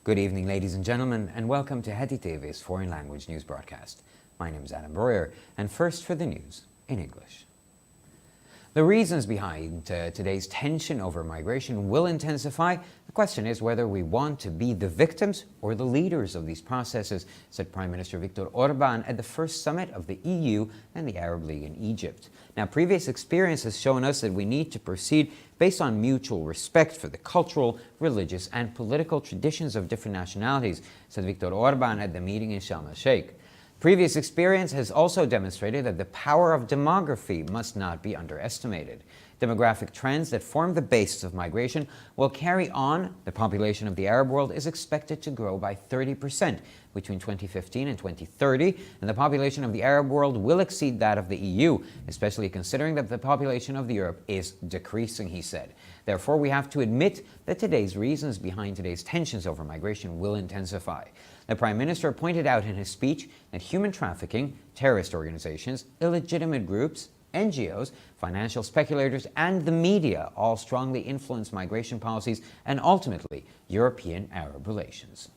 Good evening, ladies and gentlemen, and welcome to Heti TV's foreign language news broadcast. My name is Adam Breuer, and first for the news in English. The reasons behind today's tension over migration will intensify. The question is whether we want to be the victims or the leaders of these processes, said Prime Minister Viktor Orbán at the first summit of the EU and the Arab League in Egypt. Now, previous experience has shown us that we need to proceed based on mutual respect for the cultural, religious, and political traditions of different nationalities, said Viktor Orbán at the meeting in Sharm el-Sheikh. Previous experience has also demonstrated that the power of demography must not be underestimated. Demographic trends that form the basis of migration will carry on. The population of the Arab world is expected to grow by 30% between 2015 and 2030, and the population of the Arab world will exceed that of the EU, especially considering that the population of Europe is decreasing, he said. Therefore, we have to admit that today's reasons behind today's tensions over migration will intensify. The Prime Minister pointed out in his speech that human trafficking, terrorist organizations, illegitimate groups, NGOs, financial speculators, and the media all strongly influence migration policies and ultimately European-Arab relations.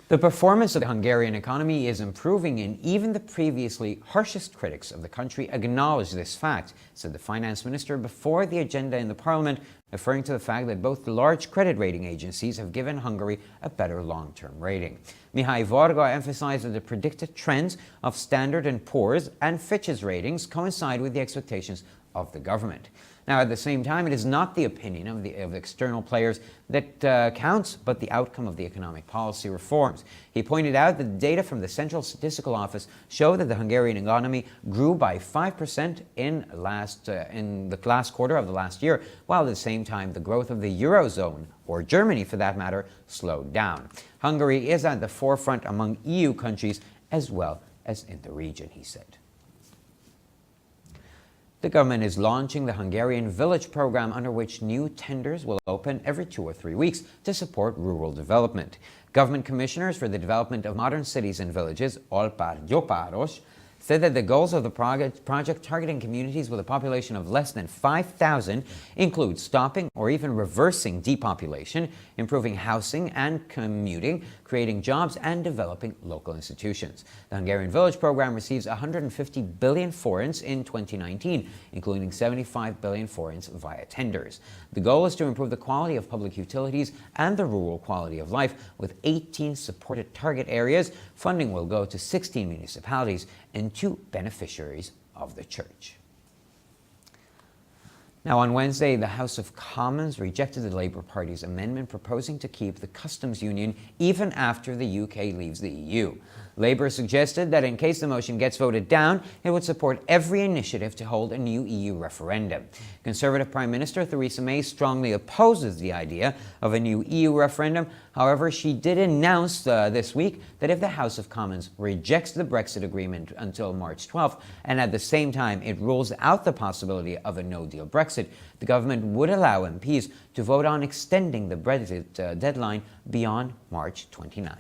The performance of the Hungarian economy is improving, and even the previously harshest critics of the country acknowledge this fact, said the finance minister before the agenda in the parliament, referring to the fact that both the large credit rating agencies have given Hungary a better long-term rating. Mihai Varga emphasized that the predicted trends of Standard & Poor's and Fitch's ratings coincide with the expectations of the government. Now, at the same time, it is not the opinion of external players that counts, but the outcome of the economic policy reforms. He pointed out that the data from the Central Statistical Office show that the Hungarian economy grew by 5% in the last quarter of the last year, while at the same time the growth of the Eurozone, or Germany for that matter, slowed down. Hungary is at the forefront among EU countries as well as in the region, he said. The government is launching the Hungarian Village program, under which new tenders will open every 2 or 3 weeks to support rural development. Government commissioners for the development of modern cities and villages, Alpár Gyopáros, said that the goals of the project targeting communities with a population of less than 5,000 include stopping or even reversing depopulation, improving housing and commuting, creating jobs, and developing local institutions. The Hungarian Village program receives 150 billion forints in 2019, including 75 billion forints via tenders. The goal is to improve the quality of public utilities and the rural quality of life, with 18 supported target areas. Funding will go to 16 municipalities and 2 beneficiaries of the church. Now, on Wednesday, the House of Commons rejected the Labour Party's amendment proposing to keep the customs union even after the UK leaves the EU. Labour suggested that in case the motion gets voted down, it would support every initiative to hold a new EU referendum. Conservative Prime Minister Theresa May strongly opposes the idea of a new EU referendum. However, she did announce this week that if the House of Commons rejects the Brexit agreement until March 12th, and at the same time it rules out the possibility of a no-deal Brexit, the government would allow MPs to vote on extending the Brexit deadline beyond March 29.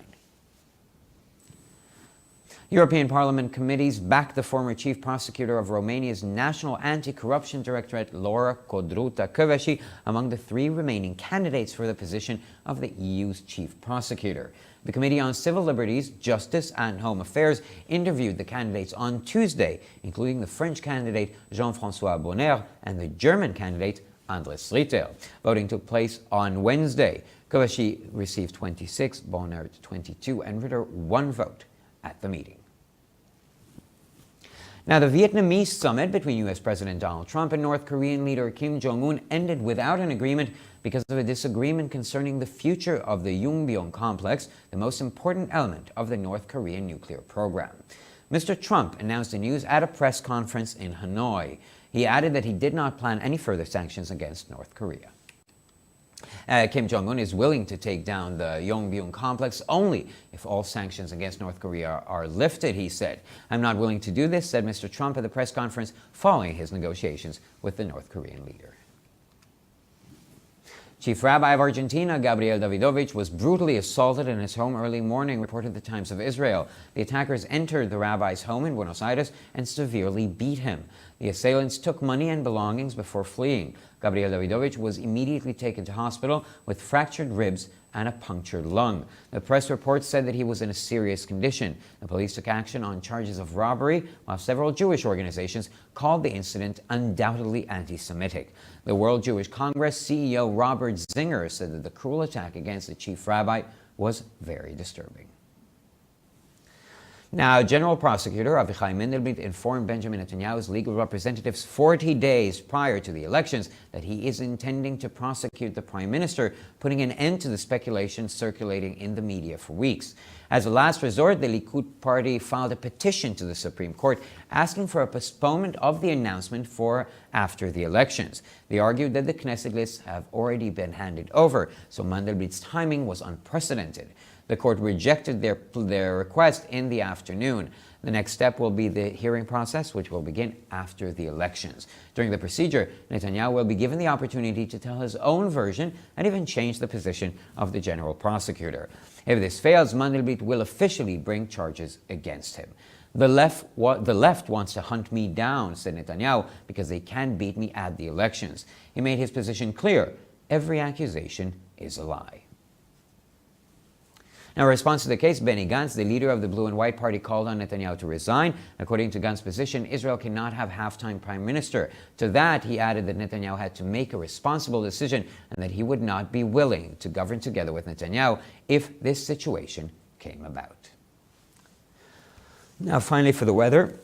European Parliament committees backed the former chief prosecutor of Romania's National Anti-Corruption Directorate, Laura Codruta Kövesi, among the 3 remaining candidates for the position of the EU's chief prosecutor. The Committee on Civil Liberties, Justice and Home Affairs interviewed the candidates on Tuesday, including the French candidate Jean-François Bonner and the German candidate Andres Ritter. Voting took place on Wednesday. Kövesi received 26, Bonner 22, and Ritter 1 vote at the meeting. Now, the Vietnamese summit between U.S. President Donald Trump and North Korean leader Kim Jong-un ended without an agreement because of a disagreement concerning the future of the Yongbyon complex, the most important element of the North Korean nuclear program. Mr. Trump announced the news at a press conference in Hanoi. He added that he did not plan any further sanctions against North Korea. Kim Jong-un is willing to take down the Yongbyon complex only if all sanctions against North Korea are lifted, he said. "I'm not willing to do this," said Mr. Trump at the press conference following his negotiations with the North Korean leader. Chief Rabbi of Argentina, Gabriel Davidovich, was brutally assaulted in his home early morning, reported the Times of Israel. The attackers entered the rabbi's home in Buenos Aires and severely beat him. The The assailants took money and belongings before fleeing. Gabriel Davidovich was immediately taken to hospital with fractured ribs and a punctured lung. The press reports said that he was in a serious condition. The police took action on charges of robbery, while several Jewish organizations called the incident undoubtedly anti-Semitic. The World Jewish Congress CEO Robert Zinger said that the cruel attack against the chief rabbi was very disturbing. Now, General Prosecutor Avichai Mendelblit informed Benjamin Netanyahu's legal representatives 40 days prior to the elections that he is intending to prosecute the Prime Minister, putting an end to the speculation circulating in the media for weeks. As a last resort, the Likud party filed a petition to the Supreme Court asking for a postponement of the announcement for after the elections. They argued that the Knesset lists have already been handed over, so Mendelblit's timing was unprecedented. The court rejected their request in the afternoon. The next step will be the hearing process, which will begin after the elections. During the procedure, Netanyahu will be given the opportunity to tell his own version and even change the position of the general prosecutor. If this fails, Mendelblit will officially bring charges against him. The left wants to hunt me down, said Netanyahu, because they can beat me at the elections. He made his position clear. Every accusation is a lie. Now, in response to the case, Benny Gantz, the leader of the Blue and White Party, called on Netanyahu to resign. According to Gantz's position, Israel cannot have half-time prime minister. To that, he added that Netanyahu had to make a responsible decision and that he would not be willing to govern together with Netanyahu if this situation came about. Now, finally, for the weather.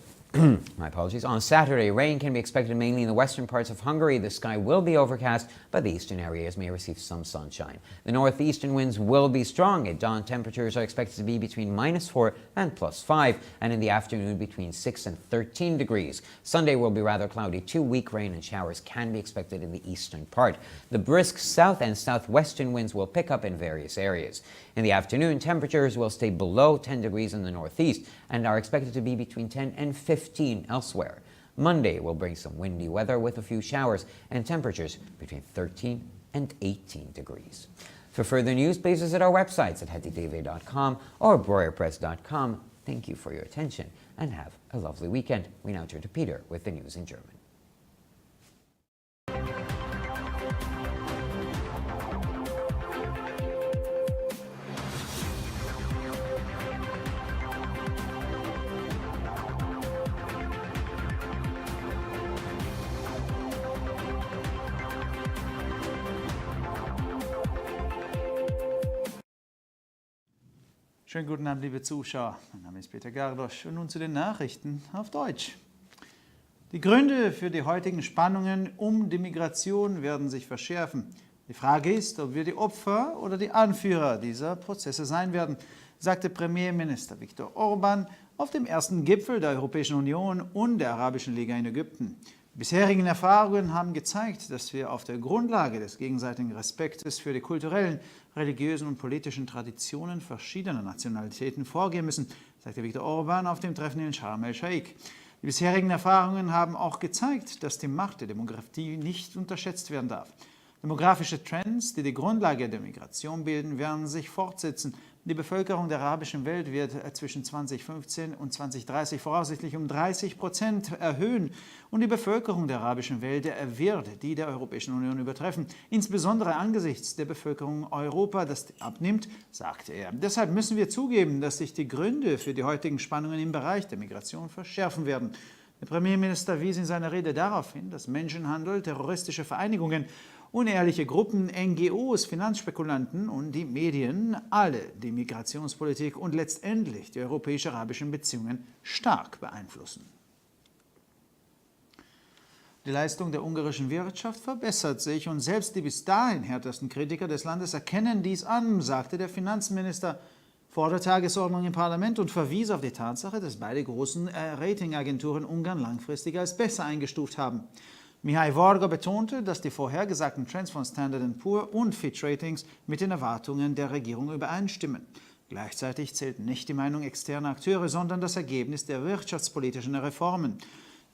My apologies. On Saturday, rain can be expected mainly in the western parts of Hungary. The sky will be overcast, but the eastern areas may receive some sunshine. The northeastern winds will be strong. At dawn, temperatures are expected to be between -4 and +5, and in the afternoon between 6 and 13 degrees. Sunday will be rather cloudy too. Weak rain and showers can be expected in the eastern part. The brisk south and southwestern winds will pick up in various areas. In the afternoon, temperatures will stay below 10 degrees in the northeast and are expected to be between 10 and 15 elsewhere. Monday will bring some windy weather with a few showers and temperatures between 13 and 18 degrees. For further news, please visit our websites at hetitv.com or breuerpress.com. Thank you for your attention and have a lovely weekend. We now turn to Peter with the news in German. Schönen guten Abend, liebe Zuschauer. Mein Name ist Peter Gardosch und nun zu den Nachrichten auf Deutsch. Die Gründe für die heutigen Spannungen um die Migration werden sich verschärfen. Die Frage ist, ob wir die Opfer oder die Anführer dieser Prozesse sein werden, sagte Premierminister Viktor Orban auf dem ersten Gipfel der Europäischen Union und der Arabischen Liga in Ägypten. Die bisherigen Erfahrungen haben gezeigt, dass wir auf der Grundlage des gegenseitigen Respektes für die kulturellen, religiösen und politischen Traditionen verschiedener Nationalitäten vorgehen müssen, sagte Viktor Orban auf dem Treffen in Sharm el-Sheikh. Die bisherigen Erfahrungen haben auch gezeigt, dass die Macht der Demografie nicht unterschätzt werden darf. Demografische Trends, die die Grundlage der Migration bilden, werden sich fortsetzen. Die Bevölkerung der arabischen Welt wird zwischen 2015 und 2030 voraussichtlich um 30% erhöhen und die Bevölkerung der arabischen Welt wird die der Europäischen Union übertreffen, insbesondere angesichts der Bevölkerung Europa, das abnimmt, sagte er. Deshalb müssen wir zugeben, dass sich die Gründe für die heutigen Spannungen im Bereich der Migration verschärfen werden. Der Premierminister wies in seiner Rede darauf hin, dass Menschenhandel, terroristische Vereinigungen, unehrliche Gruppen, NGOs, Finanzspekulanten und die Medien alle die Migrationspolitik und letztendlich die europäisch-arabischen Beziehungen stark beeinflussen. Die Leistung der ungarischen Wirtschaft verbessert sich und selbst die bis dahin härtesten Kritiker des Landes erkennen dies an, sagte der Finanzminister vor der Tagesordnung im Parlament und verwies auf die Tatsache, dass beide großen Ratingagenturen Ungarn langfristig als besser eingestuft haben. Mihai Vorga betonte, dass die vorhergesagten Trends von Standard & Poor und Fitch Ratings mit den Erwartungen der Regierung übereinstimmen. Gleichzeitig zählt nicht die Meinung externer Akteure, sondern das Ergebnis der wirtschaftspolitischen Reformen.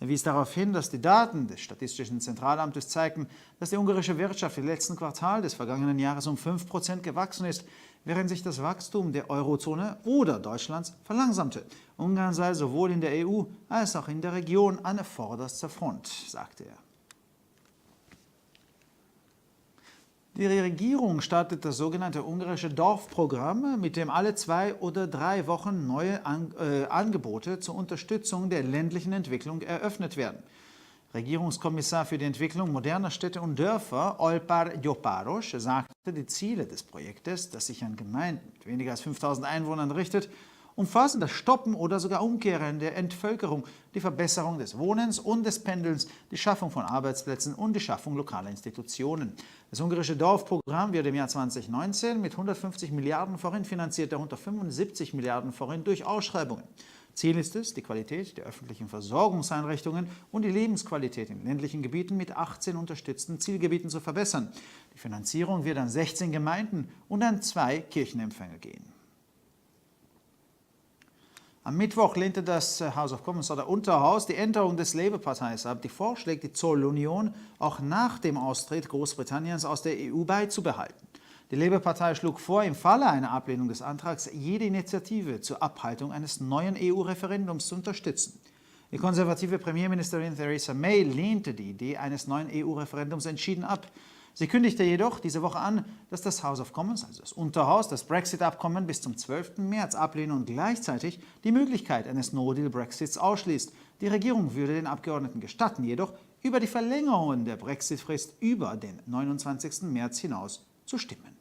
Er wies darauf hin, dass die Daten des Statistischen Zentralamtes zeigten, dass die ungarische Wirtschaft im letzten Quartal des vergangenen Jahres um 5% gewachsen ist, während sich das Wachstum der Eurozone oder Deutschlands verlangsamte. Ungarn sei sowohl in der EU als auch in der Region an vorderster Front, sagte er. Die Regierung startet das sogenannte ungarische Dorfprogramm, mit dem alle 2 oder 3 Wochen neue Angebote zur Unterstützung der ländlichen Entwicklung eröffnet werden. Regierungskommissar für die Entwicklung moderner Städte und Dörfer, Olpar Joparos, sagte, die Ziele des Projektes, das sich an Gemeinden mit weniger als 5000 Einwohnern richtet, umfassen das Stoppen oder sogar Umkehren der Entvölkerung, die Verbesserung des Wohnens und des Pendelns, die Schaffung von Arbeitsplätzen und die Schaffung lokaler Institutionen. Das ungarische Dorfprogramm wird im Jahr 2019 mit 150 Milliarden Forint finanziert, darunter 75 Milliarden Forint durch Ausschreibungen. Ziel ist es, die Qualität der öffentlichen Versorgungseinrichtungen und die Lebensqualität in ländlichen Gebieten mit 18 unterstützten Zielgebieten zu verbessern. Die Finanzierung wird an 16 Gemeinden und an 2 Kirchenempfänge gehen. Am Mittwoch lehnte das House of Commons oder Unterhaus die Änderung des Labour-Parteis ab, die vorschlägt, die Zollunion auch nach dem Austritt Großbritanniens aus der EU beizubehalten. Die Labour-Partei schlug vor, im Falle einer Ablehnung des Antrags jede Initiative zur Abhaltung eines neuen EU-Referendums zu unterstützen. Die konservative Premierministerin Theresa May lehnte die Idee eines neuen EU-Referendums entschieden ab. Sie kündigte jedoch diese Woche an, dass das House of Commons, also das Unterhaus, das Brexit-Abkommen bis zum 12. März ablehnen und gleichzeitig die Möglichkeit eines No-Deal-Brexits ausschließt. Die Regierung würde den Abgeordneten gestatten, jedoch über die Verlängerung der Brexit-Frist über den 29. März hinaus zu stimmen.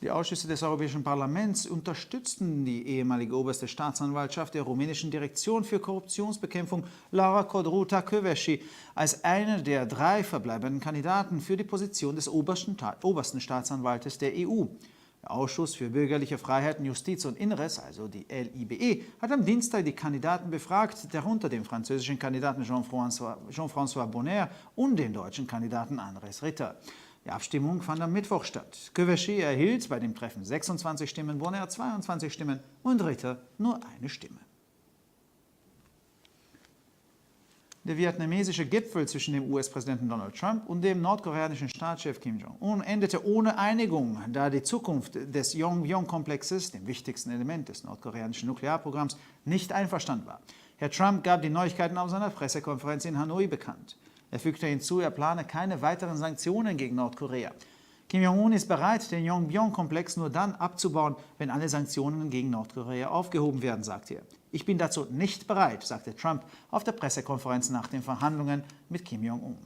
Die Ausschüsse des Europäischen Parlaments unterstützten die ehemalige oberste Staatsanwaltschaft der rumänischen Direktion für Korruptionsbekämpfung, Laura Codruta-Kövesi, als eine der 3 verbleibenden Kandidaten für die Position des obersten Staatsanwaltes der EU. Der Ausschuss für bürgerliche Freiheiten, Justiz und Inneres, also die LIBE, hat am Dienstag die Kandidaten befragt, darunter den französischen Kandidaten Jean-François Bonner und den deutschen Kandidaten Andres Ritter. Die Abstimmung fand am Mittwoch statt. Kövesi erhielt bei dem Treffen 26 Stimmen, Bonner 22 Stimmen und Ritter nur 1 Stimme. Der vietnamesische Gipfel zwischen dem US-Präsidenten Donald Trump und dem nordkoreanischen Staatschef Kim Jong-un endete ohne Einigung, da die Zukunft des Yongbyon-Komplexes, dem wichtigsten Element des nordkoreanischen Nuklearprogramms, nicht einverstanden war. Herr Trump gab die Neuigkeiten auf seiner Pressekonferenz in Hanoi bekannt. Er fügte hinzu, er plane keine weiteren Sanktionen gegen Nordkorea. Kim Jong-un ist bereit, den Yongbyon-Komplex nur dann abzubauen, wenn alle Sanktionen gegen Nordkorea aufgehoben werden, sagte er. Ich bin dazu nicht bereit, sagte Trump auf der Pressekonferenz nach den Verhandlungen mit Kim Jong-un.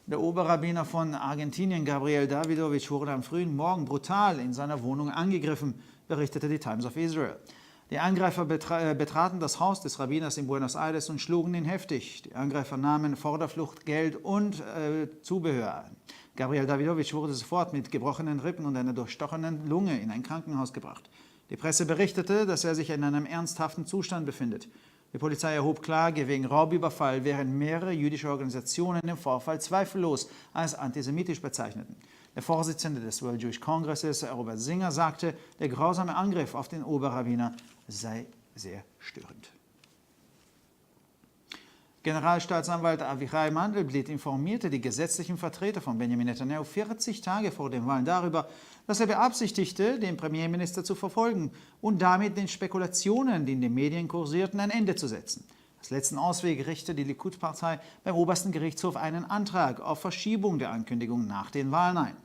Der Oberrabbiner von Argentinien, Gabriel Davidovich, wurde am frühen Morgen brutal in seiner Wohnung angegriffen, berichtete die Times of Israel. Die Angreifer betraten das Haus des Rabbiners in Buenos Aires und schlugen ihn heftig. Die Angreifer nahmen Vorderflucht, Geld und Zubehör an. Gabriel Davidovich wurde sofort mit gebrochenen Rippen und einer durchstochenen Lunge in ein Krankenhaus gebracht. Die Presse berichtete, dass er sich in einem ernsthaften Zustand befindet. Die Polizei erhob Klage wegen Raubüberfall, während mehrere jüdische Organisationen den Vorfall zweifellos als antisemitisch bezeichneten. Der Vorsitzende des World Jewish Congresses, Robert Singer, sagte, der grausame Angriff auf den Oberrabbiner sei sehr störend. Generalstaatsanwalt Avichai Mandelblit informierte die gesetzlichen Vertreter von Benjamin Netanyahu 40 Tage vor den Wahlen darüber, dass er beabsichtigte, den Premierminister zu verfolgen und damit den Spekulationen, die in den Medien kursierten, ein Ende zu setzen. Als letzten Ausweg richtete die Likud-Partei beim obersten Gerichtshof einen Antrag auf Verschiebung der Ankündigung nach den Wahlen ein.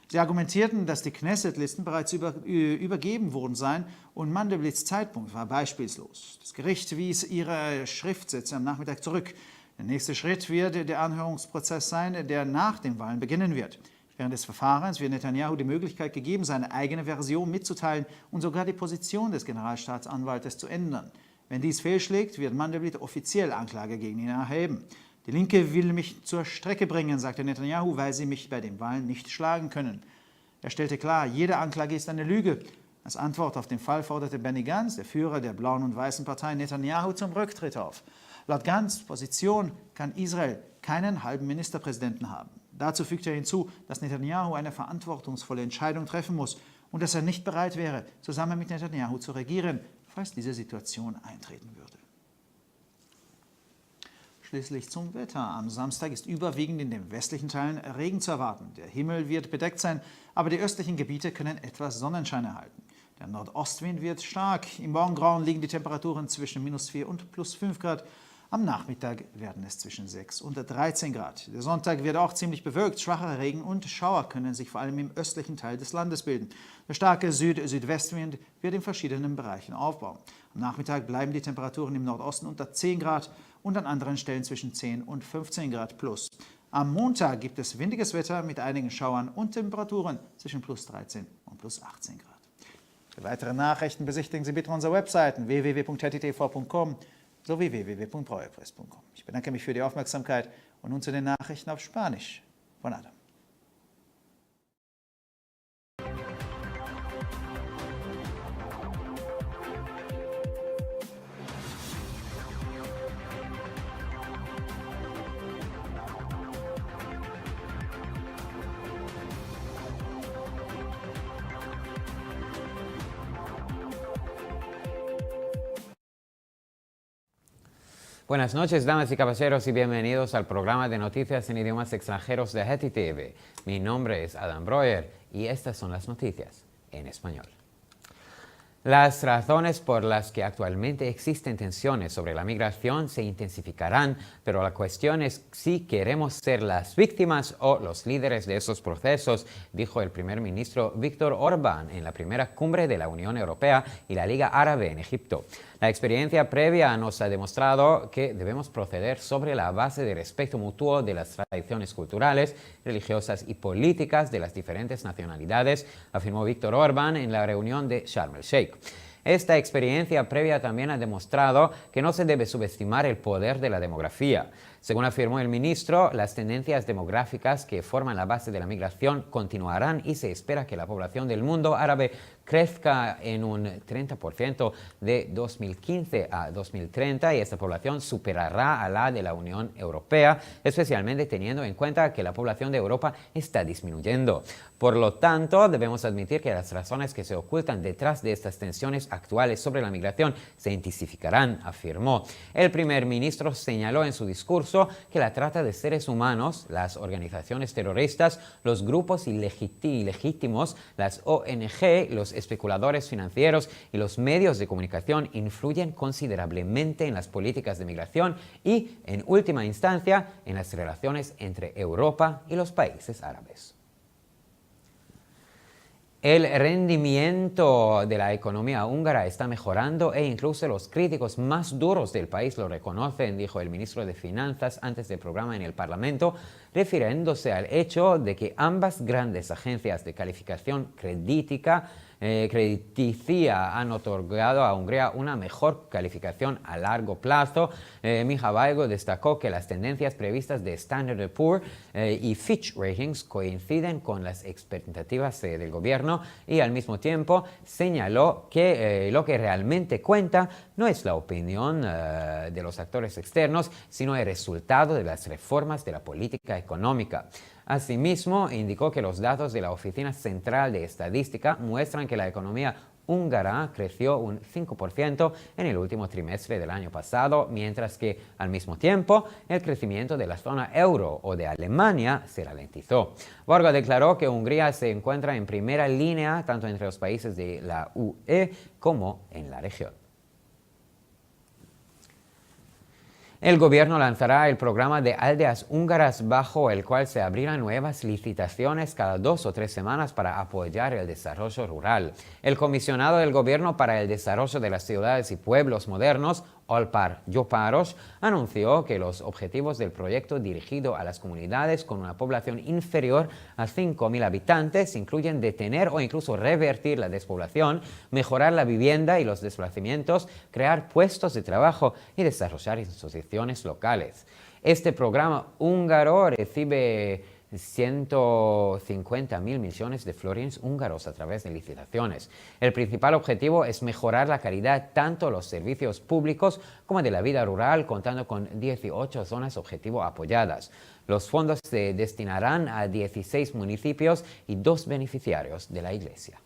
Sie argumentierten, dass die Knesset-Listen bereits übergeben worden seien und Mandelblits Zeitpunkt war beispielslos. Das Gericht wies ihre Schriftsätze am Nachmittag zurück. Der nächste Schritt wird der Anhörungsprozess sein, der nach den Wahlen beginnen wird. Während des Verfahrens wird Netanyahu die Möglichkeit gegeben, seine eigene Version mitzuteilen und sogar die Position des Generalstaatsanwaltes zu ändern. Wenn dies fehlschlägt, wird Mandelblit offiziell Anklage gegen ihn erheben. Die Linke will mich zur Strecke bringen, sagte Netanyahu, weil sie mich bei den Wahlen nicht schlagen können. Er stellte klar, jede Anklage ist eine Lüge. Als Antwort auf den Fall forderte Benny Gantz, der Führer der blauen und weißen Partei, Netanyahu zum Rücktritt auf. Laut Gantz' Position kann Israel keinen halben Ministerpräsidenten haben. Dazu fügte er hinzu, dass Netanyahu eine verantwortungsvolle Entscheidung treffen muss und dass er nicht bereit wäre, zusammen mit Netanyahu zu regieren, falls diese Situation eintreten würde. schließlich zum Wetter. Am Samstag ist überwiegend in den westlichen Teilen Regen zu erwarten. Der Himmel wird bedeckt sein, aber die östlichen Gebiete können etwas Sonnenschein erhalten. Der Nordostwind wird stark. Im Morgengrauen liegen die Temperaturen zwischen -4 und +5 Grad. Am Nachmittag werden es zwischen 6 und 13 Grad. Der Sonntag wird auch ziemlich bewölkt. Schwacher Regen und Schauer können sich vor allem im östlichen Teil des Landes bilden. Der starke Süd-Südwestwind wird in verschiedenen Bereichen aufbauen. Am Nachmittag bleiben die Temperaturen im Nordosten unter 10 Grad und an anderen Stellen zwischen 10 und 15 Grad plus. Am Montag gibt es windiges Wetter mit einigen Schauern und Temperaturen zwischen +13 und +18 Grad. Für weitere Nachrichten besichtigen Sie bitte unsere Webseiten www.hettitv.com sowie www.breuerpress.com. Ich bedanke mich für die Aufmerksamkeit und nun zu den Nachrichten auf Spanisch von Adam. Buenas noches, damas y caballeros, y bienvenidos al programa de noticias en idiomas extranjeros de Hetty TV. Mi nombre es Adam Breuer y estas son las noticias en español. Las razones por las que actualmente existen tensiones sobre la migración se intensificarán, pero la cuestión es si queremos ser las víctimas o los líderes de esos procesos, dijo el primer ministro Víctor Orbán en la primera cumbre de la Unión Europea y la Liga Árabe en Egipto. La experiencia previa nos ha demostrado que debemos proceder sobre la base de respeto mutuo de las tradiciones culturales, religiosas y políticas de las diferentes nacionalidades, afirmó Víctor Orbán en la reunión de Sharm el-Sheikh. Esta experiencia previa también ha demostrado que no se debe subestimar el poder de la demografía. Según afirmó el ministro, las tendencias demográficas que forman la base de la migración continuarán y se espera que la población del mundo árabe crezca en un 30% de 2015 a 2030 y esta población superará a la de la Unión Europea, especialmente teniendo en cuenta que la población de Europa está disminuyendo. Por lo tanto, debemos admitir que las razones que se ocultan detrás de estas tensiones actuales sobre la migración se intensificarán, afirmó. El primer ministro señaló en su discurso que la trata de seres humanos, las organizaciones terroristas, los grupos ilegítimos, las ONG, los especuladores financieros y los medios de comunicación influyen considerablemente en las políticas de migración y, en última instancia, en las relaciones entre Europa y los países árabes. El rendimiento de la economía húngara está mejorando e incluso los críticos más duros del país lo reconocen, dijo el ministro de Finanzas antes del programa en el Parlamento, refiriéndose al hecho de que ambas grandes agencias de calificación crediticia han otorgado a Hungría una mejor calificación a largo plazo. Miha Vajgo destacó que las tendencias previstas de Standard & Poor's y Fitch Ratings coinciden con las expectativas del gobierno y al mismo tiempo señaló que lo que realmente cuenta no es la opinión de los actores externos, sino el resultado de las reformas de la política económica. Asimismo, indicó que los datos de la Oficina Central de Estadística muestran que la economía húngara creció un 5% en el último trimestre del año pasado, mientras que, al mismo tiempo, el crecimiento de la zona euro o de Alemania se ralentizó. Borga declaró que Hungría se encuentra en primera línea tanto entre los países de la UE como en la región. El gobierno lanzará el programa de aldeas húngaras bajo el cual se abrirán nuevas licitaciones cada 2 o 3 semanas para apoyar el desarrollo rural. El comisionado del gobierno para el desarrollo de las ciudades y pueblos modernos, Olpár Jópáros, anunció que los objetivos del proyecto dirigido a las comunidades con una población inferior a 5.000 habitantes incluyen detener o incluso revertir la despoblación, mejorar la vivienda y los desplazamientos, crear puestos de trabajo y desarrollar asociaciones locales. Este programa húngaro recibe 150.000 millones de florins húngaros a través de licitaciones. El principal objetivo es mejorar la calidad tanto de los servicios públicos como de la vida rural, contando con 18 zonas objetivo apoyadas. Los fondos se destinarán a 16 municipios y 2 beneficiarios de la Iglesia.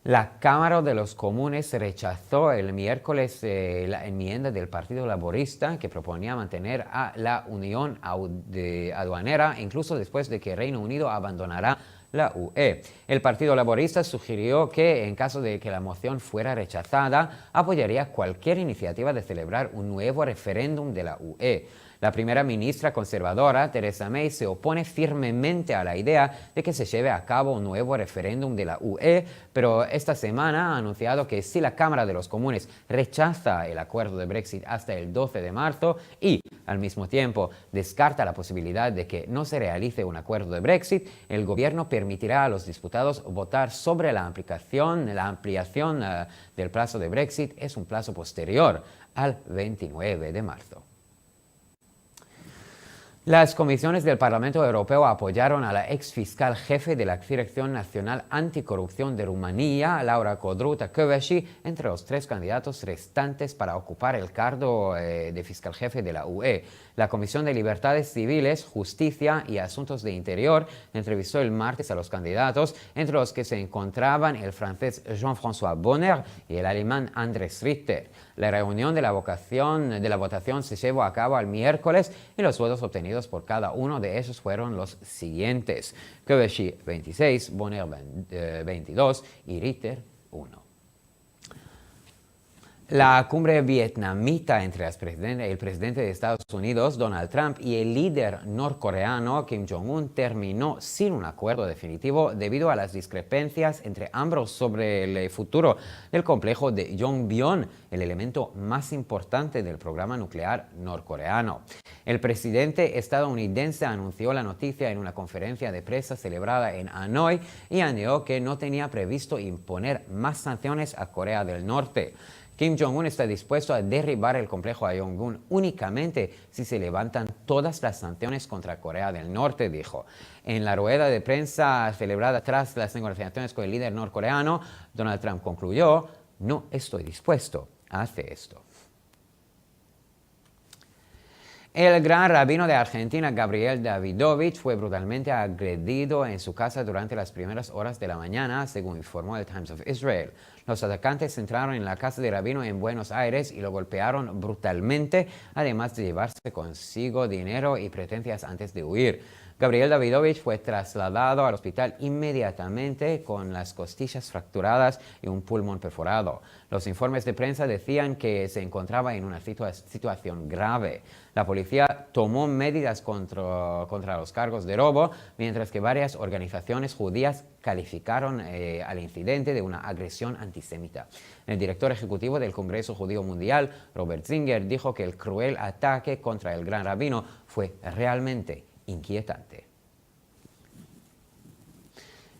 La Cámara de los Comunes rechazó el miércoles la enmienda del Partido Laborista que proponía mantener a la Unión Aduanera incluso después de que Reino Unido abandonará la UE. El Partido Laborista sugirió que, en caso de que la moción fuera rechazada, apoyaría cualquier iniciativa de celebrar un nuevo referéndum de la UE. La primera ministra conservadora, Theresa May, se opone firmemente a la idea de que se lleve a cabo un nuevo referéndum de la UE, pero esta semana ha anunciado que si la Cámara de los Comunes rechaza el acuerdo de Brexit hasta el 12 de marzo y, al mismo tiempo, descarta la posibilidad de que no se realice un acuerdo de Brexit, el gobierno permitirá a los diputados votar sobre la ampliación del plazo de Brexit. Es un plazo posterior al 29 de marzo. Las comisiones del Parlamento Europeo apoyaron a la ex fiscal jefe de la Dirección Nacional Anticorrupción de Rumanía, Laura Codruta Kövesi, entre los 3 candidatos restantes para ocupar el cargo de fiscal jefe de la UE. La Comisión de Libertades Civiles, Justicia y Asuntos de Interior entrevistó el martes a los candidatos, entre los que se encontraban el francés Jean-François Bonner y el alemán Andres Ritter. La reunión de la votación se llevó a cabo el miércoles y los votos obtenidos por cada uno de ellos fueron los siguientes: Kövesi 26, Bonner 22 y Ritter 1. La cumbre vietnamita entre el presidente de Estados Unidos, Donald Trump, y el líder norcoreano, Kim Jong-un, terminó sin un acuerdo definitivo debido a las discrepancias entre ambos sobre el futuro del complejo de Yongbyon, el elemento más importante del programa nuclear norcoreano. El presidente estadounidense anunció la noticia en una conferencia de prensa celebrada en Hanoi y añadió que no tenía previsto imponer más sanciones a Corea del Norte. Kim Jong-un está dispuesto a derribar el complejo a Yongbyon únicamente si se levantan todas las sanciones contra Corea del Norte, dijo. En la rueda de prensa celebrada tras las negociaciones con el líder norcoreano, Donald Trump concluyó: "No estoy dispuesto a hacer esto". El gran rabino de Argentina, Gabriel Davidovich, fue brutalmente agredido en su casa durante las primeras horas de la mañana, según informó el Times of Israel. Los atacantes entraron en la casa del rabino en Buenos Aires y lo golpearon brutalmente, además de llevarse consigo dinero y pertenencias antes de huir. Gabriel Davidovich fue trasladado al hospital inmediatamente con las costillas fracturadas y un pulmón perforado. Los informes de prensa decían que se encontraba en una situación grave. La policía tomó medidas contra los cargos de robo, mientras que varias organizaciones judías calificaron al incidente de una agresión antisemita. El director ejecutivo del Congreso Judío Mundial, Robert Singer, dijo que el cruel ataque contra el gran rabino fue realmente inquietante.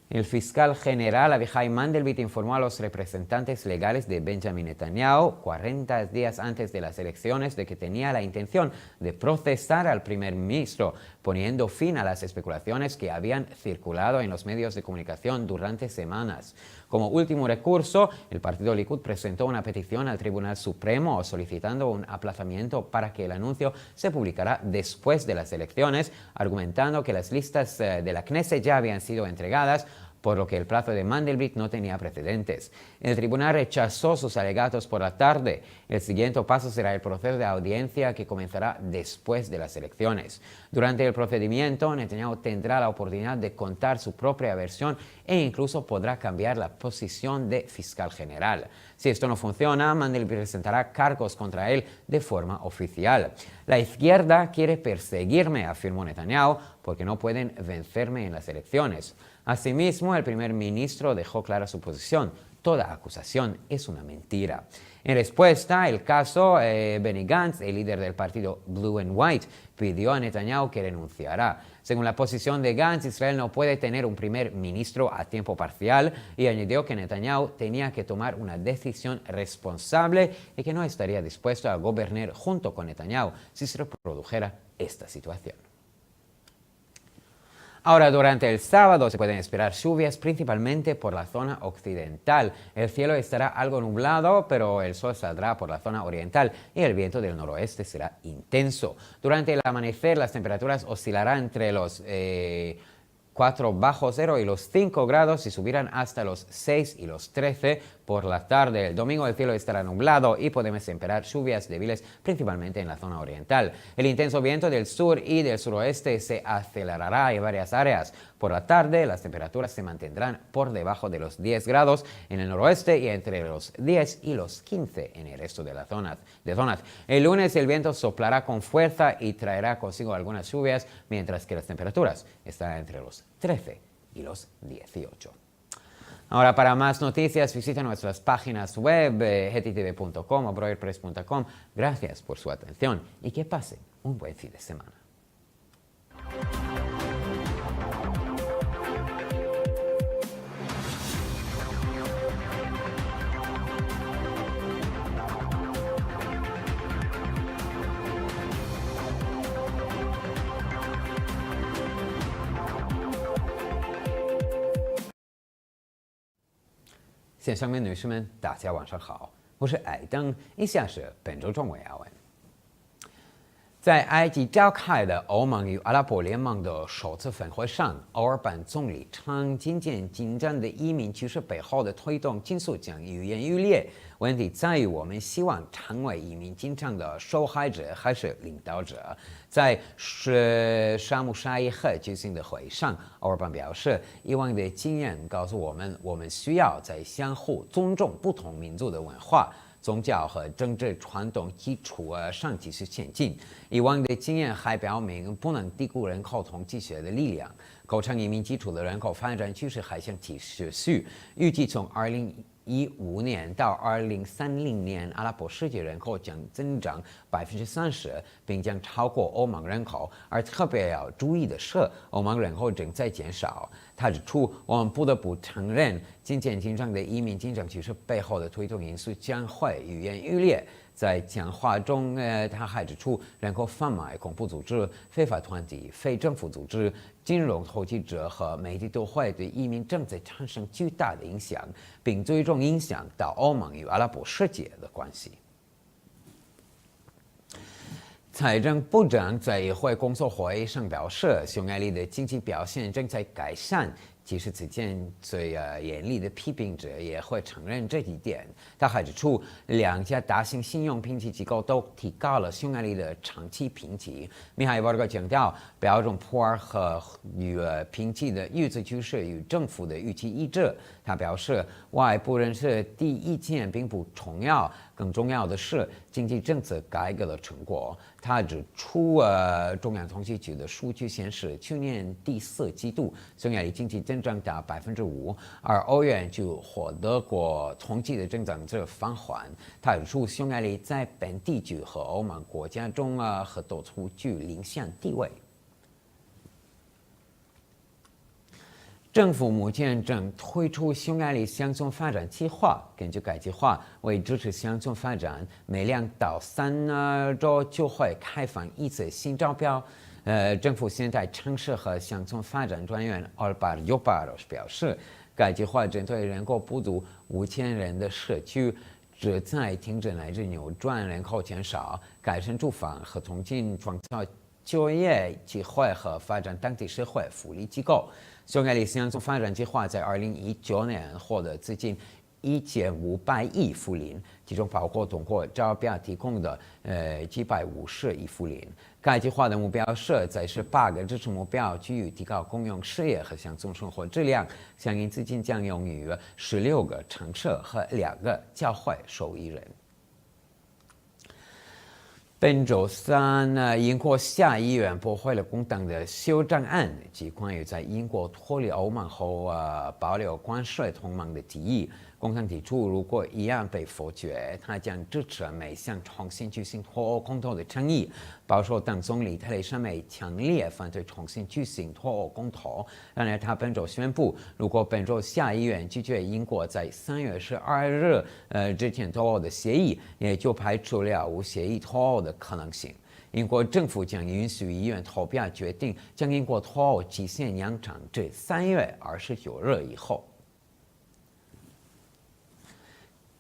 El fiscal general Avichai Mandelblit informó a los representantes legales de Benjamin Netanyahu 40 días antes de las elecciones de que tenía la intención de procesar al primer ministro, poniendo fin a las especulaciones que habían circulado en los medios de comunicación durante semanas. Como último recurso, el partido Likud presentó una petición al Tribunal Supremo solicitando un aplazamiento para que el anuncio se publicara después de las elecciones, argumentando que las listas de la Knesset ya habían sido entregadas, por lo que el plazo de Mandelblit no tenía precedentes. El tribunal rechazó sus alegatos por la tarde. El siguiente paso será el proceso de audiencia que comenzará después de las elecciones. Durante el procedimiento, Netanyahu tendrá la oportunidad de contar su propia versión e incluso podrá cambiar la posición de fiscal general. Si esto no funciona, Mandelblit presentará cargos contra él de forma oficial. La izquierda quiere perseguirme, afirmó Netanyahu, porque no pueden vencerme en las elecciones. Asimismo, el primer ministro dejó clara su posición: toda acusación es una mentira. En respuesta, el caso, Benny Gantz, el líder del partido Blue and White, pidió a Netanyahu que renunciara. Según la posición de Gantz, Israel no puede tener un primer ministro a tiempo parcial y añadió que Netanyahu tenía que tomar una decisión responsable y que no estaría dispuesto a gobernar junto con Netanyahu si se reprodujera esta situación. Ahora, durante el sábado se pueden esperar lluvias principalmente por la zona occidental. El cielo estará algo nublado, pero el sol saldrá por la zona oriental y el viento del noroeste será intenso. Durante el amanecer las temperaturas oscilarán entre los 4 bajo cero y los 5 grados y subirán hasta los 6 y los 13 por la tarde. El domingo el cielo estará nublado y podemos esperar lluvias débiles principalmente en la zona oriental. El intenso viento del sur y del suroeste se acelerará en varias áreas. Por la tarde las temperaturas se mantendrán por debajo de los 10 grados en el noroeste y entre los 10 y los 15 en el resto de las zonas. El lunes el viento soplará con fuerza y traerá consigo algunas lluvias, mientras que las temperaturas estarán entre los 13 y los 18. Ahora, para más noticias, visita nuestras páginas web, hetitv.com o broilpress.com. Gracias por su atención y que pasen un buen fin de semana.先生们、女士们，大家晚上好，我是艾登，以下是本周中文要闻。在埃及召开的欧盟与阿拉伯联盟的首次峰会上，欧尔班总理称，今渐进展的移民趋势背后的推动因素将愈演愈烈。问题在于，我们希望成为移民进程的受害者还是领导者？在沙姆沙伊赫举行的会议上，欧尔班表示，以往的经验告诉我们，我们需要在相互尊重不同民族的文化、宗教和政治传统基础上继续前进。以往的经验还表明，不能低估人口统计学的力量。构成移民基础的人口发展趋势还将继续，预计从2015年到2030年，阿拉伯世界人口将增长30%，并将超过欧盟人口。而特别要注意的是，欧盟人口正在减少。他指出，我们不得不承认，今渐进展的移民进程趋势背后的推动因素将会愈演愈烈。在讲话中，他还指出，人口贩卖、恐怖组织、非法团体、非政府组织、金融投机者和媒体都会对移民正在产生巨大的影响，并最终影响到欧盟与阿拉伯世界的关系。财政部长在议会工作会议上表示，匈牙利的经济表现正在改善。即使此前最严厉的批评者也会承认这一点。他还指出，2家大型信用评级机构都提高了匈牙利的长期评级。米哈伊沃格强调，标准普尔和评级的预测趋势与政府的预期一致。他表示，外部人士第一件并不重要，更重要的是经济政策改革的成果。他指出，中央统计局的数据显示，去年第4季度匈牙利经济增长达5%，而欧元就获得过统计的增长值放缓。他指出，匈牙利在本地区和欧盟国家中和都处居领先地位。政府目前正推出匈牙利乡村发展计划。根据该计划，为支持乡村发展，每2到3周就会开放一次新招标。政府现在城市和乡村发展专员 Albar Joparos 表示，该计划针对人口不足5000人的社区，旨在停止乃至扭转人口减少，改善住房和重新创造就业机会和发展当地社会福利机构。匈牙利乡村发展计划在2019年获得资金1500亿福林，其中包括通过招标提供的750亿福林。该计划的目标是在18个支持目标区域提高公用事业和乡村生活质量，相应资金将用于16个城市和2个教会受益人。本周3，英国下议院驳回了工党的修正案，即关于在英国脱离欧盟后保留关税同盟的提议。工党提出，如果议案被否决，他将支持每项重新举行脱欧公投的倡议。保守党总理特蕾莎梅强烈反对重新举行脱欧公投。然而，他本周宣布，如果本周下议院拒绝英国在3月12日之前脱欧的协议，也就排除了无协议脱欧的可能性。英国政府将允许议院投票决定将英国脱欧期限延长至3月29日以后。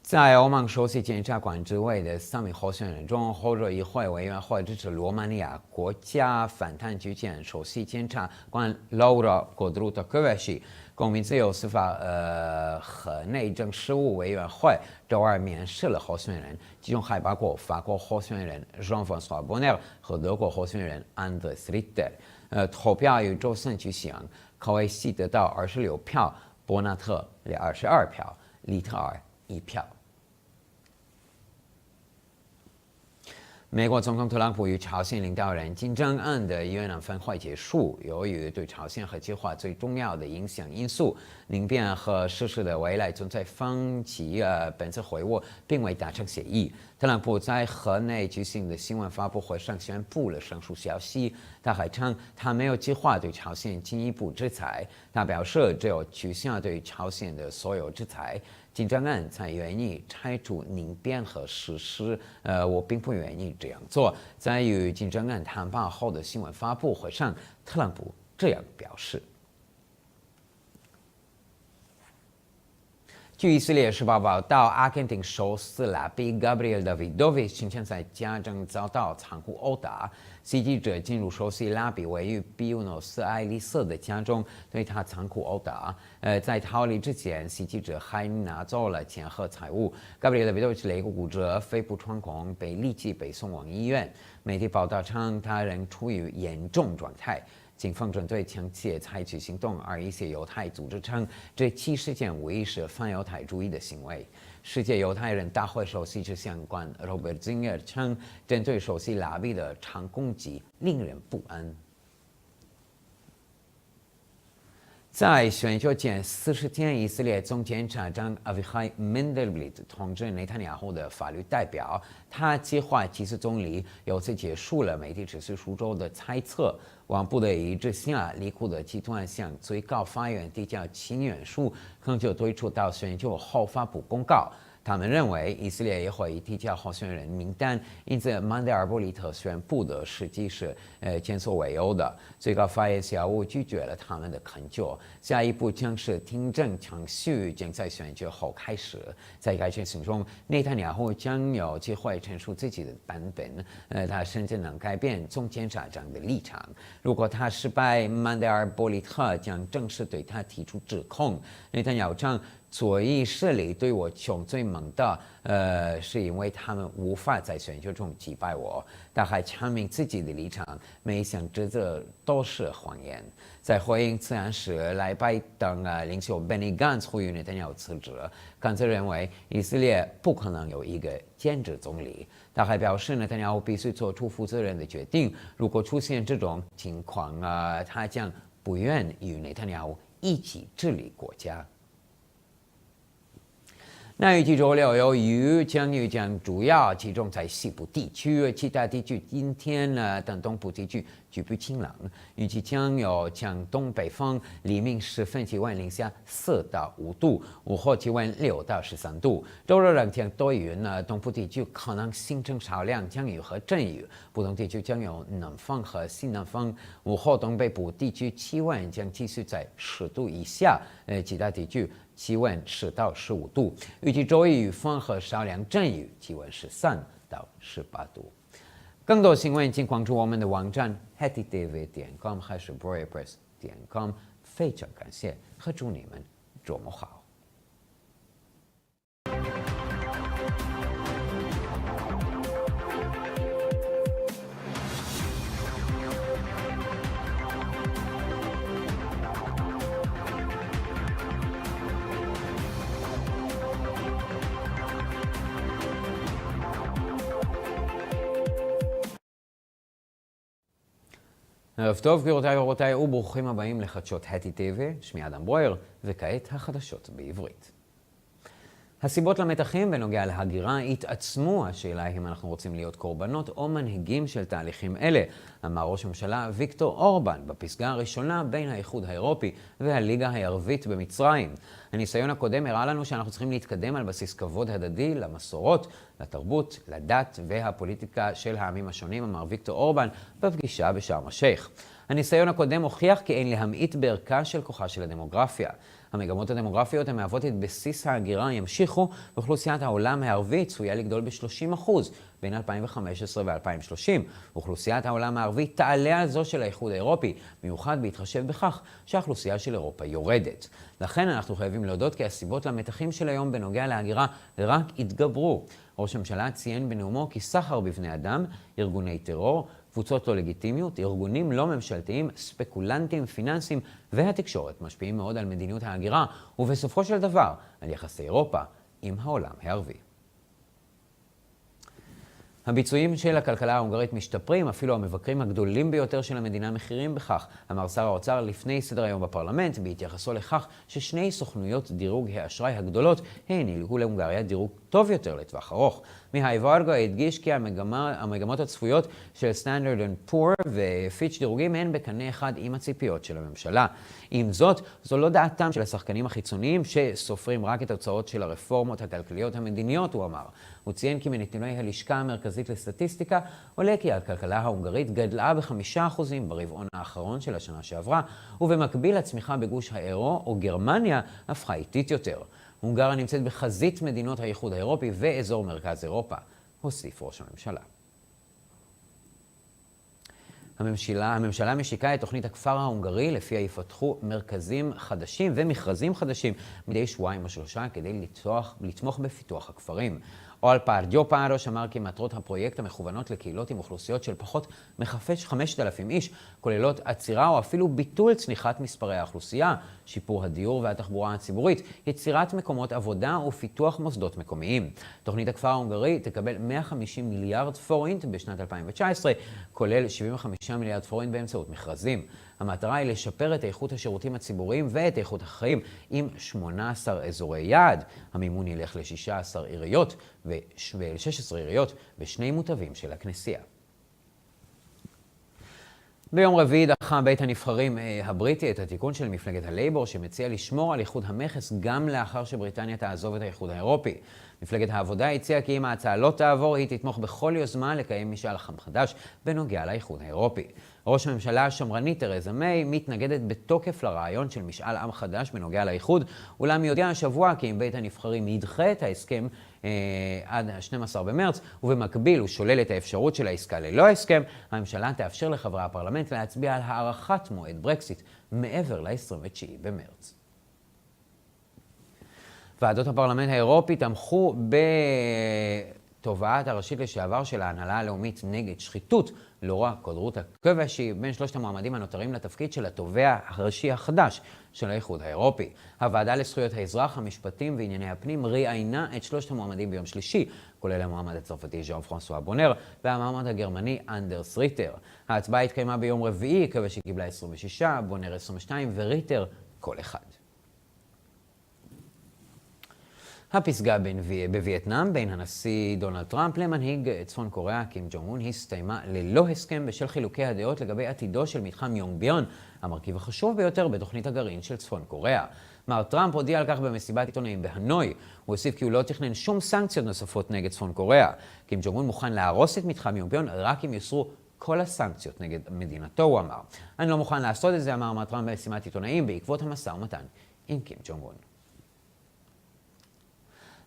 在欧盟首席检察官职位的3名候选人中，欧洲议会委员会支持罗马尼亚国家反贪局前首席检察官 Laura Codruta-Kövesi， 公民自由司法和内政事务委员会周二面试了候选人，其中还包括法国候选人 Jean-François Bonner 和德国候选人 Andres Ritter。投票于周三举行，科维西得到26票，伯纳特22票，利特尔1票。美国总统特朗普与朝鲜领导人金正恩的越南峰会结束，由于对朝鲜核计划最重要的影响因素宁边和实施的未来存在分歧，本次会晤并未达成协议。特朗普在河内举行的新闻发布会上宣布了上述消息，他还称他没有计划对朝鲜进一步制裁。他表示，只有取消对朝鲜的所有制裁，金正恩才愿意拆除宁边和实施。我并不愿意这样做。在与金正恩谈判后的新闻发布会上，特朗普这样表示。据以色列时报报道，阿根廷首司拉比 Gabriel Davidovich 星期在家中遭到残酷殴打。袭击者进入首司拉比位于比乌诺斯艾利斯的家中，对他残酷殴打。在逃离之前，袭击者还拿走了钱和财物。Gabriel Davidovich 肋骨骨折，肺部穿孔，被立即被送往医院。媒体报道称，他仍处于严重状态。警方针对枪械采取行动，而一些犹太组织称，这起事件无疑是反犹太主义的行为。世界犹太人大会首席执行官 Robert Zinger 称，针对首席拉比的长攻击令人不安。在选举前40天，以色列总检察长 Avichai Mendelblit 通知内塔尼亚胡的法律代表，他计划起诉总理，由此结束了媒体持续数周的猜测。往不得已之下，利库的集团向最高法院提交请愿书，可能就推出到选举后发布公告。他们认为以色列也会提交候选人名单，因此曼德尔伯利特宣布的实际是前所未有的。最高法院下午拒绝了他们的恳求，下一步将是听证程序，将在选举后开始。在该程序中，内塔尼亚胡将有机会陈述自己的版本，他甚至能改变总检察长的立场。如果他失败，曼德尔伯利特将正式对他提出指控。内塔尼亚胡称，左翼势力对我穷最猛的，是因为他们无法在选举中击败我。他还阐明自己的立场，每一项指责都是谎言。在回应此案时，莱拜登领袖 Benny Gantz 呼吁内塔尼亚胡辞职。甘茨认为以色列不可能有一个兼职总理。他还表示，内塔尼亚胡必须做出负责任的决定。如果出现这种情况，他将不愿与内塔尼亚胡一起治理国家。那预计周六由于降雨将主要集中在西部地区，其他地区今天等东部地区局部晴朗，预计将有强东北风，黎明时分气温零下4到5度，午后气温6到13度。周日两天多云，东部地区可能形成少量降雨和阵雨，部分地区将有南风和西南风。午后东北部地区气温将继续在10度以下，其他地区气温10到15度。预计周一雨风和少量阵雨，气温13到18度。更多新闻请关注我们的网站 hetitv.com 还是 broyerpress.com。非常感谢和祝你们周末好。ערב טוב גבירותיי ורבותיי וברוכים הבאים לחדשות הטי TV, שמי אדם ברויר, וכעת החדשות בעברית. הסיבות למתחים בנוגע להגירה התעצמו. השאלה היא אם אנחנו רוצים להיות קורבנות או מנהיגים של תהליכים אלה, אמר ראש הממשלה ויקטור אורבן בפסגה הראשונה בין האיחוד האירופי והליגה הערבית במצרים. הניסיון הקודם הראה לנו שאנחנו צריכים להתקדם על בסיס כבוד הדדי למסורות, לתרבות, לדת והפוליטיקה של העמים השונים, אמר ויקטור אורבן בפגישה בשארם א-שייח. הניסיון הקודם הוכיח כי אין להמעיט בערכה של כוחה של הדמוגרפיה. המגמות הדמוגרפיות המהוות את בסיס ההגירה ימשיכו, ואוכלוסיית העולם הערבי צפויה לגדול ב-30% בין 2015 ו-2030. אוכלוסיית העולם הערבי תעלה על זו של האיחוד האירופי, מיוחד בהתחשב בכך שהאוכלוסייה של אירופה יורדת. לכן אנחנו חייבים להודות כי הסיבות למתחים של היום בנוגע להגירה רק התגברו. ראש הממשלה ציין בנאומו כי סחר בבני אדם, ארגוני טרור, קבוצות לא לגיטימיות, ארגונים לא ממשלתיים, ספקולנטים, פיננסים והתקשורת משפיעים מאוד על מדיניות ההגירה, ובסופו של דבר על יחסי אירופה עם העולם הערבי. הביצועים של הכלכלה ההונגרית משתפרים, אפילו המבקרים הגדולים ביותר של המדינה מכירים בכך, אמר שר האוצר לפני סדר היום בפרלמנט, בהתייחסו לכך ששני סוכנויות דירוג האשראי הגדולות העניקו להונגריה דירוג טוב יותר לטווח ארוך. מיהי ורגו הדגיש כי המגמות הצפויות של סטנדרט אנד פור ופיץ' דירוגים הן בקנה אחד עם הציפיות של הממשלה. עם זאת, זו לא דעתם של השחקנים החיצוניים שסופרים רק את התוצאות של הרפורמות הכלכליות המדיניות, הוא אמר. הוא ציין כי מנתוני הלשכה המרכזית לסטטיסטיקה עולה כי הכלכלה ההונגרית גדלה ב5% ברבעון האחרון של השנה שעברה, ובמקביל הצמיחה בגוש האירו או גרמניה הפכה איטית יותר. הונגריה נמצאת בחזית מדינות האיחוד האירופי ואזור מרכז אירופה, הוסיף ראש הממשלה. הממשלה משיקה את תוכנית הכפר ההונגרי, לפיה יפתחו מרכזים חדשים ומכרזים חדשים מדי שבועיים או שלושה כדי לתמוך בפיתוח הכפרים. אול פארדיו פארוש אמר כי מטרות הפרויקט המכוונות לקהילות עם אוכלוסיות של פחות מ-5,000 איש, כוללות עצירה או אפילו ביטול צניחת מספרי האוכלוסייה, שיפור הדיור והתחבורה הציבורית, יצירת מקומות עבודה ופיתוח מוסדות מקומיים. תוכנית הכפר ההונגרי תקבל 150 מיליארד פורינט בשנת 2019, כולל 75 מיליארד פורינט באמצעות מכרזים. המטרה היא לשפר את איכות השירותים הציבוריים ואת איכות החיים עם 18 אזורי יעד. המימון ילך ל-16 עיריות ו-16 עיריות בשני מוטבים של הכנסייה. ביום רביעי דחה בית הנבחרים הבריטי את התיקון של מפלגת הלייבור שמציע לשמור על איחוד המכס גם לאחר שבריטניה תעזוב את האיחוד האירופי. מפלגת העבודה הציעה כי אם ההצעה לא תעבור, היא תתמוך בכל יוזמה לקיים משאל עם חדש בנוגע לאיחוד האירופי. ראש הממשלה השמרני תרזה מיי מתנגדת בתוקף לרעיון של משאל עם חדש בנוגע לאיחוד, אולם היא הודיעה השבוע כי אם בית הנבחרים ידחה את ההסכם עד 12 במרץ, ובמקביל הוא שולל את האפשרות של העסקה ללא הסכם, הממשלה תאפשר לחברי הפרלמנט להצביע על הארכת מועד ברקסיט מעבר ל-29 במרץ. ועדות הפרלמנט האירופי תמכו בתובעת הראשית לשעבר של ההנהלה הלאומית נגד שחיתות, לורה קודרוטה קובשי, בין שלושת המועמדים הנותרים לתפקיד של התובע הראשי החדש של האיחוד האירופי. הוועדה לזכויות האזרח, המשפטים וענייני הפנים ראיינה את שלושת המועמדים ביום שלישי, כולל המועמד הצרפתי ז'אן פרנסואה בונר והמועמד הגרמני אנדרס ריטר. ההצבעה התקיימה ביום רביעי, קובשי קיבלה 26, בונר 22 וריטר כל אחד. הפסגה בווייטנאם בין הנשיא דונלד טראמפ למנהיג צפון קוריאה קים ג'ונג און הסתיימה ללא הסכם בשל חילוקי הדעות לגבי עתידו של מתחם יונגביון, המרכיב החשוב ביותר בתוכנית הגרעין של צפון קוריאה. מר טראמפ הודיע על כך במסיבת עיתונאים בהנוי. הוא הוסיף כי הוא לא תכנן שום סנקציות נוספות נגד צפון קוריאה. קים ג'ונג און מוכן להרוס את מתחם יונגביון רק אם יוסרו כל הסנקציות נגד מדינתו, הוא אמר. אני לא מוכן לעשות את זה, אמר מר טראמפ במסיבת עיתונאים בעקבות המשא ומתן עם קים ג'ונג און.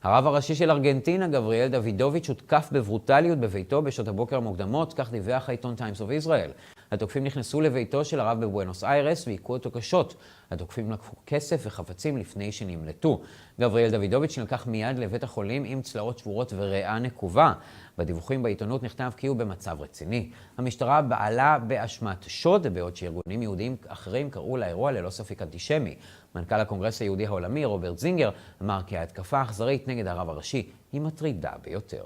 הרב הראשי של ארגנטינה, גבריאל דוידוביץ', הותקף בברוטליות בביתו בשעות הבוקר המוקדמות, כך דיווח העיתון טיימס אוף ישראל. התוקפים נכנסו לביתו של הרב בבואנוס איירס והיכו אותו קשות. התוקפים לקחו כסף וחפצים לפני שנמלטו. גבריאל דוידוביץ' נלקח מיד לבית החולים עם צלעות שבורות וריאה נקובה. בדיווחים בעיתונות נכתב כי הוא במצב רציני. המשטרה בעלה באשמת שוד, בעוד שארגונים יהודיים אחרים קראו לאירוע ללא ספק אנטישמי. מנכ"ל הקונגרס היהודי העולמי רוברט זינגר אמר כי ההתקפה האכזרית נגד הרב הראשי היא מטרידה ביותר.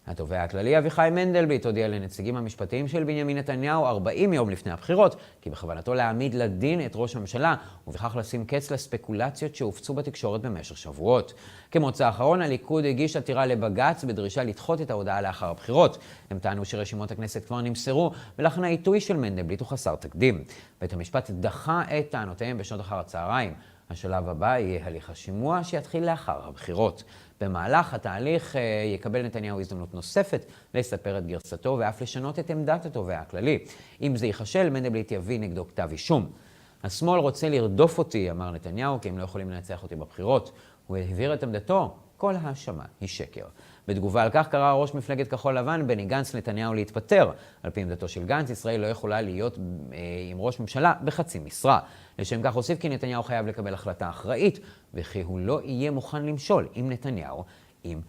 התובע הכללי אביחי מנדלבליט הודיע לנציגים המשפטיים של בנימין נתניהו 40 יום לפני הבחירות, כי בכוונתו להעמיד לדין את ראש הממשלה, ובכך לשים קץ לספקולציות שהופצו בתקשורת במשך שבועות. כמוצא האחרון, הליכוד הגיש עתירה לבג"ץ בדרישה לדחות את ההודעה לאחר הבחירות. הם טענו שרשימות הכנסת כבר נמסרו, ולכן העיתוי של מנדלבליט הוא חסר תקדים. בית המשפט דחה את טענותיהם בשעות אחר הצהריים. השלב הבא יהיה הליך השימוע שיתחיל לאחר הבחירות. במהלך התהליך יקבל נתניהו הזדמנות נוספת לספר את גרסתו ואף לשנות את עמדת התובע הכללי. אם זה ייחשל, מנדלבליט יביא נגדו כתב אישום. השמאל רוצה לרדוף אותי, אמר נתניהו, כי הם לא יכולים לנצח אותי בבחירות. הוא הבהיר את עמדתו, כל האשמה היא שקר. בתגובה על כך קרא ראש מפלגת כחול לבן בני גנץ נתניהו להתפטר. על פי עמדתו של גנץ, ישראל לא יכולה להיות עם ראש ממשלה בחצי משרה. לשם כך הוסיף כי נתניהו חייב לקבל החלטה אחראית, וכי הוא לא יהיה מוכן למשול עם נתניהו אם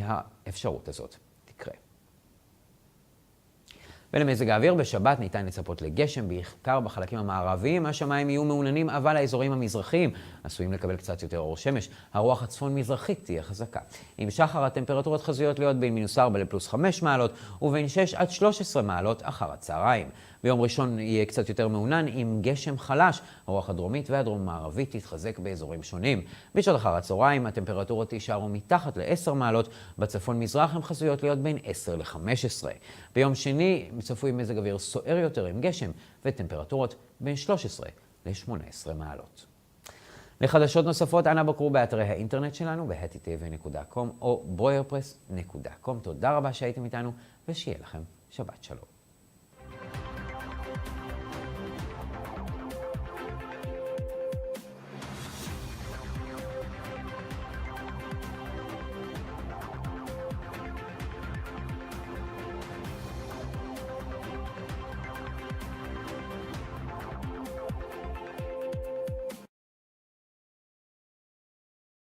האפשרות הזאת תקרה. ולמזג האוויר, בשבת ניתן לצפות לגשם, בעיקר בחלקים המערביים. השמיים יהיו מעוננים, אבל האזורים המזרחיים עשויים לקבל קצת יותר אור שמש. הרוח הצפון-מזרחית תהיה חזקה. עם שחר הטמפרטורות חזויות להיות בין -4 ל+5 מעלות, ובין 6 עד 13 מעלות אחר הצהריים. ביום ראשון יהיה קצת יותר מעונן עם גשם חלש. הרוח הדרומית והדרום-מערבית תתחזק באזורים שונים. בשעות אחר הצהריים הטמפרטורות יישארו מתחת ל10 מעלות, בצפון-מזרח הן חזויות להיות בין 10 ל-15. ביום שני צפוי מזג אוויר סוער יותר עם גשם וטמפרטורות בין 13 ל-18 מעלות. לחדשות נוספות, אנא בקרו באתרי האינטרנט שלנו ב-hetitv.com או broyerpress.com. תודה רבה שהייתם איתנו ושיהיה לכם שבת שלום.